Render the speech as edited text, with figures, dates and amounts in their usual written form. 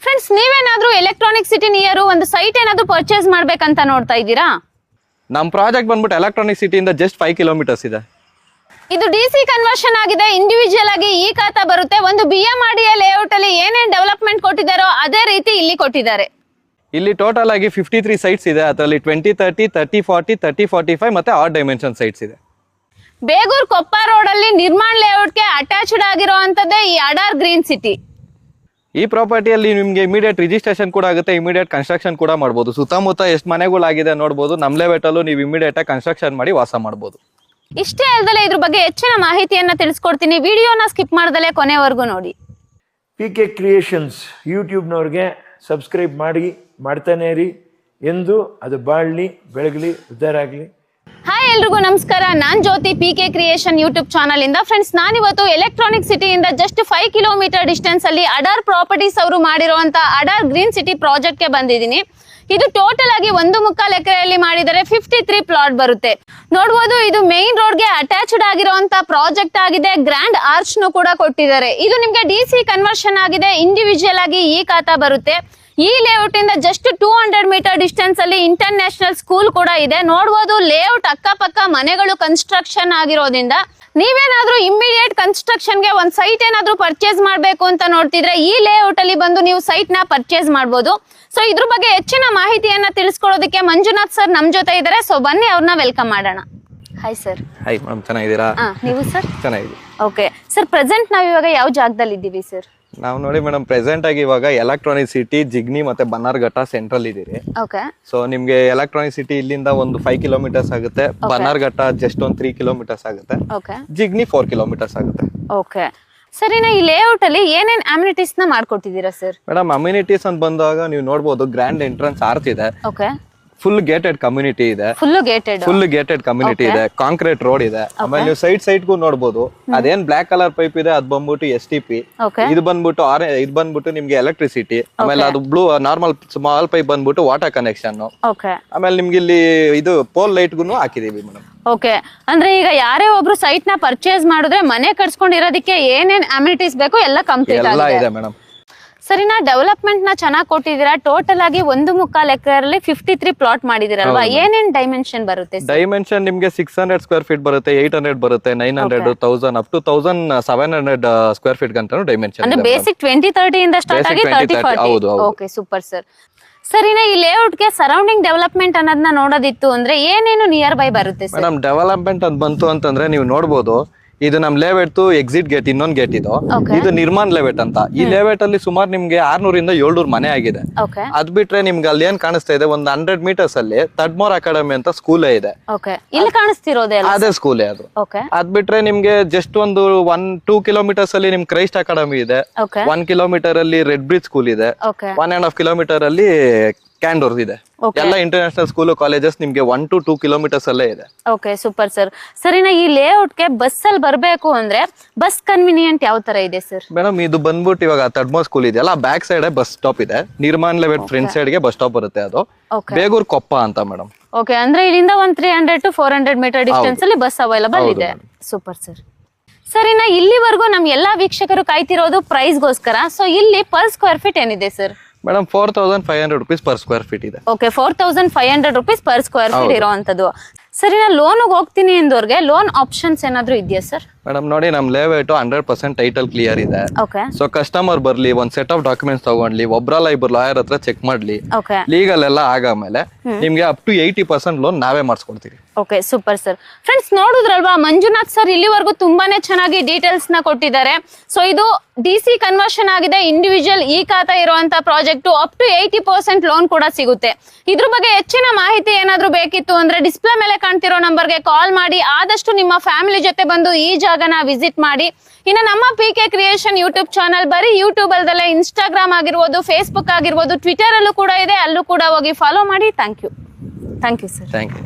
Friends, ನೀವೇನಾದ್ರೂ electronic city near ಒಂದು site ಏನಾದ್ರೂ ಪರ್ಚೇಸ್ ಮಾಡ್ಬೇಕಂತ ನೋಡ್ತಾ ಇದ್ದೀರಾ? ನಮ್ಮ ಪ್ರಾಜೆಕ್ಟ್ ಬಂದ್ಬಿಟ್ಟು ಎಲೆಕ್ಟ್ರಾನಿಕ್ ಸಿಟಿಯಿಂದ ಜಸ್ಟ್ 5 ಕಿಲೋಮೀಟರ್ಸ್ ಇದೆ. ಇದು ಡಿಸಿ ಕನ್ವರ್ಷನ್ ಆಗಿದೆ. ಇಂಡಿವಿಜುವಲ್ ಆಗಿ ಈ ಖಾತಾ ಬರುತ್ತೆ. ಒಂದು BMRDA ಲೇಔಟ್ ಅಲ್ಲಿ ಏನೇನ್ ಡೆವಲಪ್ಮೆಂಟ್ ಕೊಟ್ಟಿದ್ದಾರೋ ಅದೇ ರೀತಿ ಇಲ್ಲಿ ಕೊಟ್ಟಿದ್ದಾರೆ. ಇಲ್ಲಿ ಟೋಟಲ್ ಆಗಿ 53 ಸೈಟ್ಸ್ ಇದೆ. ಅದರಲ್ಲಿ 20, 30, 30, 40, 30, 45 ಮತ್ತೆ ಆಡ್ ಡೈಮೆನ್ಷನ್ ಸೈಟ್ಸ್ ಇದೆ. ಬೇಗೂರ್ ಕೊಪ್ಪ ರೋಡ್ ಅಲ್ಲಿ ನಿರ್ಮಾಣ ಲೇಔಟ್ಗೆ ಅಟ್ಯಾಚ್ಡ್ ಆಗಿರುವಂತದ್ದೇ ಈ ಅಡಾರ್ ಗ್ರೀನ್ ಸಿಟಿ. ಈ ಪ್ರಾಪರ್ಟಿಯಲ್ಲಿ ನಿಮಗೆ ಇಮಿಡಿಯೇಟ್ ರಿಜಿಸ್ಟ್ರೇಷನ್ ಕೂಡ ಆಗುತ್ತೆ, ಇಮಿಡಿಯೇಟ್ ಕನ್ಸ್ಟ್ರಕ್ಷನ್ ಕೂಡ ಮಾಡಬಹುದು. ಸುತ್ತಮುತ್ತ ಎಷ್ಟು ಮನೆಗಳಾಗಿದೆ ನೋಡಬಹುದು. ನಮ್ಮ ಲೆವೆಟಲ್ಲೂ ನೀವು ಇಮಿಡಿಯೇಟ್ ಆಗಿ ಕನ್ಸ್ಟ್ರಕ್ಷನ್ ಮಾಡಿ ವಾಸ ಮಾಡಬಹುದು. ಇಷ್ಟೇ ಅಲ್ಲದೆ ಇದ್ರ ಬಗ್ಗೆ ಹೆಚ್ಚಿನ ಮಾಹಿತಿಯನ್ನ ತಿಳಿಸ್ಕೊಡ್ತೀನಿ. ವಿಡಿಯೋನ ಸ್ಕಿಪ್ ಮಾಡ್ದಲೇ ಕೊನೆವರೆಗೂ ನೋಡಿ. PK ಕ್ರಿಯೇಷನ್ಸ್ ಯೂಟ್ಯೂಬ್ನವ್ರಿಗೆ ಸಬ್ಸ್ಕ್ರೈಬ್ ಮಾಡ್ತಾನೆ ಇರಿ. ಎಂದು ಅದು ಬಾಳಲಿ, ಬೆಳಗಲಿ, ಉದ್ಧಾರ ಆಗಲಿ. ಹಾಯ್, ಎಲ್ರಿಗೂ ನಮಸ್ಕಾರ. ನಾನ್ ಜ್ಯೋತಿ, PK ಕ್ರಿಯೇಷನ್ ಯೂಟ್ಯೂಬ್ ಚಾನಲ್ ಇಂದ. ಫ್ರೆಂಡ್ಸ್, ನಾನಿವತ್ತು ಎಲೆಕ್ಟ್ರಾನಿಕ್ ಸಿಟಿಯಿಂದ ಜಸ್ಟ್ 5 ಕಿಲೋಮೀಟರ್ ಡಿಸ್ಟೆನ್ಸ್ ಅಲ್ಲಿ ಅಡಾರ್ ಪ್ರಾಪರ್ಟೀಸ್ ಅವರು ಮಾಡಿರುವಂತ ಅಡಾರ್ ಗ್ರೀನ್ ಸಿಟಿ ಪ್ರಾಜೆಕ್ಟ್ ಗೆ ಬಂದಿದ್ದೀನಿ. ಇದು ಟೋಟಲ್ ಆಗಿ 1.25 ಎಕರೆಯಲ್ಲಿ ಮಾಡಿದರೆ 53 ಪ್ಲಾಟ್ ಬರುತ್ತೆ. ನೋಡಬಹುದು, ಇದು ಮೇನ್ ರೋಡ್ ಗೆ ಅಟ್ಯಾಚ್ಡ್ ಆಗಿರುವಂತ ಪ್ರಾಜೆಕ್ಟ್ ಆಗಿದೆ. ಗ್ರ್ಯಾಂಡ್ ಆರ್ಚ್ ನು ಕೂಡ ಕೊಟ್ಟಿದ್ದಾರೆ. ಇದು ನಿಮ್ಗೆ DC ಕನ್ವರ್ಷನ್ ಆಗಿದೆ. ಇಂಡಿವಿಜುವಲ್ ಆಗಿ ಈ ಖಾತಾ ಬರುತ್ತೆ. ಈ ಲೇಔಟ್ ಇಂದ ಜಸ್ಟ್ 200 ಮೀಟರ್ ಡಿಸ್ಟೆನ್ಸ್ ಅಲ್ಲಿ ಇಂಟರ್ನ್ಯಾಷನಲ್ ಸ್ಕೂಲ್ ಕೂಡ ಇದೆ. ನೋಡಬಹುದು, ಲೇಔಟ್ ಅಕ್ಕಪಕ್ಕ ಮನೆಗಳು ಕನ್ಸ್ಟ್ರಕ್ಷನ್ ಆಗಿರೋದ್ರಿಂದ ನೀವೇನಾದ್ರೂ ಇಮಿಡಿಯೇಟ್ ಕನ್ಸ್ಟ್ರಕ್ಷನ್ ಗೆ ಒಂದ್ ಸೈಟ್ ಏನಾದ್ರೂ ಪರ್ಚೇಸ್ ಮಾಡ್ಬೇಕು ಅಂತ ನೋಡ್ತಿದ್ರೆ ಈ ಲೇಔಟ್ ಅಲ್ಲಿ ಬಂದು ನೀವು ಸೈಟ್ ನ ಪರ್ಚೇಸ್ ಮಾಡಬಹುದು. ಸೊ ಇದ್ರ ಬಗ್ಗೆ ಹೆಚ್ಚಿನ ಮಾಹಿತಿಯನ್ನ ತಿಳಿಸ್ಕೊಡೋದಕ್ಕೆ ಮಂಜುನಾಥ್ ಸರ್ ನಮ್ ಜೊತೆ ಇದ್ದಾರೆ. ಸೊ ಬನ್ನಿ, ಅವ್ರನ್ನ ವೆಲ್ಕಮ್ ಮಾಡೋಣ. Hi sir. ಹಾಯ್ ಮೇಡಮ್, ಚೆನ್ನಾಗಿದ್ದೀರಾ? ನೀವು ಸರ್? ಚೆನ್ನಾಗಿದೆ. ಓಕೆ ಸರ್, ಪ್ರೆಸೆಂಟ್ ನಾವ್ ಇವಾಗ ಯಾವ ಜಾಗದಲ್ಲಿ ಇದ್ದೀವಿ ಸರ್? ನಾವು ನೋಡಿ ಮೇಡಮ್, ಪ್ರೆಸೆಂಟ್ ಆಗಿ ಇವಾಗ ಎಲೆಕ್ಟ್ರಾನಿಕ್ ಸಿಟಿ ಜಿಗ್ನಿ ಮತ್ತೆ ಬನ್ನಾರ್ಘಟ್ಟ ಸೆಂಟ್ರಲ್ ಇದೀರಿ. ಓಕೆ. ಸೊ ನಿಮ್ಗೆ ಎಲೆಕ್ಟ್ರಾನಿಕ್ ಸಿಟಿ ಇಲ್ಲಿಂದ ಒಂದು 5 ಕಿಲೋಮೀಟರ್ಸ್ ಆಗುತ್ತೆ. ಬನ್ನಾರ್ಘಟ್ಟ ಜಸ್ಟ್ ಒಂದು 3 ಕಿಲೋಮೀಟರ್ಸ್ ಆಗುತ್ತೆ. ಓಕೆ. ಜಿಗ್ನಿ 4 ಕಿಲೋಮೀಟರ್ಸ್ ಆಗುತ್ತೆ. ಓಕೆ ಸರ್, ಇನ್ನ ಈ ಲೇಔಟ್ ಅಲ್ಲಿ ಏನೇನ್ ಅಮ್ಯುನಿಟೀಸ್ ನ ಮಾಡ್ಕೊಟ್ಟಿದ್ದೀರಾ ಸರ್? ಮೇಡಮ್, ಅಮ್ಯುನಿಟೀಸ್ ಅಂತ ಬಂದಾಗ ನೀವು ನೋಡಬಹುದು, ಗ್ರ್ಯಾಂಡ್ ಎಂಟ್ರೆನ್ಸ್ ಆರ್ಚ್ ಇದೆ. ಓಕೆ. ಫುಲ್ ಗೇಟೆಡ್ ಕಮ್ಯುನಿಟಿ ಇದೆ. ಫುಲ್ ಗೇಟೆಡ್ ಕಮ್ಯುನಿಟಿ ಇದೆ. ಕಾಂಕ್ರೀಟ್ ರೋಡ್ ಇದೆ. ಆಮೇಲೆ ನೀವು ಸೈಡ್ ಗೂ ನೋಡಬಹುದು, ಅದೇನ್ ಬ್ಲಾಕ್ ಕಲರ್ ಪೈಪ್ ಇದೆ ಅದು ಬಂದ್ಬಿಟ್ಟು STP. ಇದು ಬಂದ್ಬಿಟ್ಟು ನಿಮ್ಗೆ ಎಲೆಕ್ಟ್ರಿಸಿಟಿ. ಆಮೇಲೆ ಅದು ಬ್ಲೂ ನಾರ್ಮಲ್ ಸ್ಮಾಲ್ ಪೈಪ್ ಬಂದ್ಬಿಟ್ಟು ವಾಟರ್ ಕನೆಕ್ಷನ್. ಆಮೇಲೆ ನಿಮ್ಗೆ ಇಲ್ಲಿ ಇದು ಪೋಲ್ ಲೈಟ್ ಗೂನು ಹಾಕಿದೀವಿ ಮೇಡಮ್. ಓಕೆ, ಅಂದ್ರೆ ಈಗ ಯಾರೇ ಒಬ್ರು ಸೈಟ್ ನ ಪರ್ಚೇಸ್ ಮಾಡಿದ್ರೆ ಮನೆ ಕಟ್ಸ್ಕೊಂಡಿರೋದಕ್ಕೆ ಏನೇನ್ ಅಮ್ಯುನಿಟೀಸ್ ಬೇಕು ಎಲ್ಲ ಕಂಪ್ಲೀಟ್ ಇದೆ ಮೇಡಮ್. ಸರಿನಾ, ಡೆವಲಪ್ಮೆಂಟ್ ನ ಚೆನ್ನಾಗಿ ಕೊಟ್ಟಿದ್ದೀರಾ. ಟೋಟಲ್ ಆಗಿ 1.25 ಎಕರೆಯಲ್ಲಿ 53 ಪ್ಲಾಟ್ ಮಾಡಿದಿರಲ್ವಾ? ಏನೇನ್ ಡೈಮೆನ್ಷನ್ ಬರುತ್ತೆ? ಡೈಮೆನ್ಷನ್ ನಿಮ್ಗೆ 600 ಸ್ಕ್ವೇರ್ ಫೀಟ್ ಬರುತ್ತೆ, 800 ಬರುತ್ತೆ, 900, 1000 ಅಪ್ ಟು 1700 ಸ್ಕ್ವೇರ್ ಫೀಟ್ ಗಂಟನು ಡೈಮೆನ್ಷನ್. ಅಂದ್ರೆ ಬೇಸಿಕ್ 20-30 ಇಂದ ಸ್ಟಾರ್ಟ್ ಆಗಿ 30-40. Okay, super sir. ಸರಿನಾ, ಈ ಲೇಔಟ್ ಗೆ ಸರೌಂಡಿಂಗ್ ಡೆವಲಪ್ಮೆಂಟ್ ಅನ್ನೋದನ್ನ ನೋಡೋದಿತ್ತು ಅಂದ್ರೆ ಏನೇನು ನಿಯರ್ ಬೈ ಬರುತ್ತೆ ಸರ್? ಮೇಡಮ್, ಡೆವಲಪ್ಮೆಂಟ್ ಅಂತ ಬಂತು ಅಂತಂದ್ರೆ ನೀವು ನೋಡಬಹುದು, ಇದು ನಮ್ ಲೇಔಟ್ ಎಕ್ಸಿಟ್ ಗೇಟ್, ಇನ್ನೊಂದ್ ಗೇಟ್ ಇದು ನಿರ್ಮಾಣ ಲೇಔಟ್ ಅಂತ. ಈ ಲೇಔಟ್ ಅಲ್ಲಿ ಸುಮಾರು ನಿಮ್ಗೆ 600 ಇಂದ 700 ಮನೆ ಆಗಿದೆ. ಅದ್ ಬಿಟ್ರೆ ನಿಮ್ಗೆ ಅಲ್ಲಿ ಏನ್ ಕಾಣಿಸ್ತಾ ಇದೆ, ಒಂದು 100 ಮೀಟರ್ಸ್ ಅಲ್ಲಿ ತಡ್ಮೋರ್ ಅಕಾಡೆಮಿ ಅಂತ ಸ್ಕೂಲೇ ಇದೆ. ಇಲ್ಲಿ ಕಾಣಿಸ್ತಿರೋದೇ ಅದೇ ಸ್ಕೂಲೇ ಅದು. ಅದ್ ಬಿಟ್ರೆ ನಿಮ್ಗೆ ಜಸ್ಟ್ ಒಂದು 1-2 ಕಿಲೋಮೀಟರ್ಸ್ ಅಲ್ಲಿ ನಿಮ್ ಕ್ರೈಸ್ಟ್ ಅಕಾಡೆಮಿ ಇದೆ. 1 ಕಿಲೋಮೀಟರ್ ಅಲ್ಲಿ ರೆಡ್ ಬ್ರಿಡ್ಜ್ ಸ್ಕೂಲ್ ಇದೆ. 1.5 ಕಿಲೋಮೀಟರ್ ಅಲ್ಲಿ ಕ್ಯಾಂಡೋರ್ ಇದೆ. ಎಲ್ಲ ಇಂಟರ್ನ್ಯಾಷನಲ್ ಸ್ಕೂಲ್ ಕಾಲೇಜಸ್ ನಿಮ್ಗೆ 1 to 2 ಕಿಲೋಮೀಟರ್ಸ್ ಅಲ್ಲೇ ಇದೆ. Okay, super sir. ಸರಿನಾ, ಈ ಲೇಔಟ್ ಗೆ ಬಸ್ ಅಲ್ಲಿ ಬರ್ಬೇಕು ಅಂದ್ರೆ ಬಸ್ ಕನ್ವಿನಿಯಂಟ್ ಯಾವ ತರ ಇದೆ ಸರ್? ಮೇಡಮ್, ಇದು ಬಂದ್ಬಿಟ್ಟು ಇವಾಗ ತಡ್ಮೋ ಸ್ಕೂಲ್ ಇದೆಯಲ್ಲ, ಬ್ಯಾಕ್ ಸೈಡ್ ಬಸ್ ಸ್ಟಾಪ್ ಇದೆ. ನಿರ್ಮಾಣ ಲೇಔಟ್ ಫ್ರಂಟ್ ಸೈಡ್ ಗೆ ಬಸ್ ಸ್ಟಾಪ್ ಬರುತ್ತೆ. ಅದು ಬೇಗೂರ್ ಕೊಪ್ಪ ಅಂತ ಮೇಡಮ್. ಓಕೆ, ಅಂದ್ರೆ ಇಲ್ಲಿಂದ ಒಂದು 300 to 400 ಮೀಟರ್ ಡಿಸ್ಟೆನ್ಸ್ ಅಲ್ಲಿ ಬಸ್ ಅವೈಲಬಲ್ ಇದೆ. Super sir. ಸರಿನಾ, ಇಲ್ಲಿವರೆಗೂ ನಮ್ ಎಲ್ಲಾ ವೀಕ್ಷಕರು ಕಾಯ್ತಿರೋದು ಪ್ರೈಸ್ ಗೋಸ್ಕರ. ಸೊ ಇಲ್ಲಿ ಪರ್ ಸ್ಕ್ವೇರ್ ಫೀಟ್ ಏನಿದೆ sir? Madam, 4500 rupees per square feet ಇದೆ. Okay, 4500 rupees per square feet ಇರೋವಂಥದ್ದು. ಸರಿ, ನಾನು ಲೋನ್ಗೆ ಹೋಗ್ತೀನಿ ಎಂದವ್ರಿಗೆ ಲೋನ್ ಆಪ್ಷನ್ಸ್ ಏನಾದ್ರು ಇದೆಯಾ ಸರ್? ಮೇಡಮ್ ನೋಡಿ, ನಮ್ ಲೇಔಟ್ 100% ಟೈಟಲ್ ಕ್ಲಿಯರ್ ಇದೆ. ಸೊ ಕಸ್ಟಮರ್ ಬರ್ಲಿ, ಒಂದ್ ಸೆಟ್ ಆಫ್ ಡಾಕ್ಯುಮೆಂಟ್ಸ್ ತಗೊಂಡ್ಲಿ, ಒಬ್ರಲ್ಲ ಇಬ್ರು ಲಾಯರ್ ಹತ್ರ ಚೆಕ್ ಮಾಡ್ಲಿ, ಲೀಗಲ್ ಎಲ್ಲ ಆಗಾಮೇಲೆ ನಿಮ್ಗೆ ಅಪ್ ಟು 80% ಲೋನ್ ನಾವೇ ಮಾಡಿಸ್ಕೊಡ್ತೀವಿ. Okay, super sir. ಫ್ರೆಂಡ್ಸ್, ನೋಡಿದ್ರಲ್ವಾ, ಮಂಜುನಾಥ್ ಸರ್ ಇಲ್ಲಿವರೆಗೂ ತುಂಬಾನೇ ಚೆನ್ನಾಗಿ ಡೀಟೇಲ್ಸ್ ನ ಕೊಟ್ಟಿದ್ದಾರೆ. ಸೊ ಇದು DC ಕನ್ವರ್ಷನ್ ಆಗಿದೆ. ಇಂಡಿವಿಜುವಲ್ ಈ ಖಾತಾ ಇರುವಂತ ಪ್ರಾಜೆಕ್ಟ್ ಅಪ್ ಟು 80% ಲೋನ್ ಕೂಡ ಸಿಗುತ್ತೆ. ಇದ್ರ ಬಗ್ಗೆ ಹೆಚ್ಚಿನ ಮಾಹಿತಿ ಏನಾದ್ರು ಬೇಕಿತ್ತು ಅಂದ್ರೆ ಡಿಸ್ಪ್ಲೇ ಮೇಲೆ ಕಾಣ್ತಿರೋ ನಂಬರ್ಗೆ ಕಾಲ್ ಮಾಡಿ ಆದಷ್ಟು ನಿಮ್ಮ ಫ್ಯಾಮಿಲಿ ಜೊತೆ ಬಂದು ಈ ಜಾಗನ ವಿಸಿಟ್ ಮಾಡಿ. ಇನ್ನು ನಮ್ಮ PK ಕ್ರಿಯೇಷನ್ ಯೂಟ್ಯೂಬ್ ಚಾನಲ್ ಬರೀ ಯೂಟ್ಯೂಬ್ ಅಲ್ಲದೆ ಇನ್ಸ್ಟಾಗ್ರಾಮ್ ಆಗಿರ್ಬೋದು, ಫೇಸ್ಬುಕ್ ಆಗಿರ್ಬೋದು, ಟ್ವಿಟರ್ ಅಲ್ಲೂ ಕೂಡ ಇದೆ. ಅಲ್ಲೂ ಕೂಡ ಹೋಗಿ ಫಾಲೋ ಮಾಡಿ. Thank you sir. Thank you.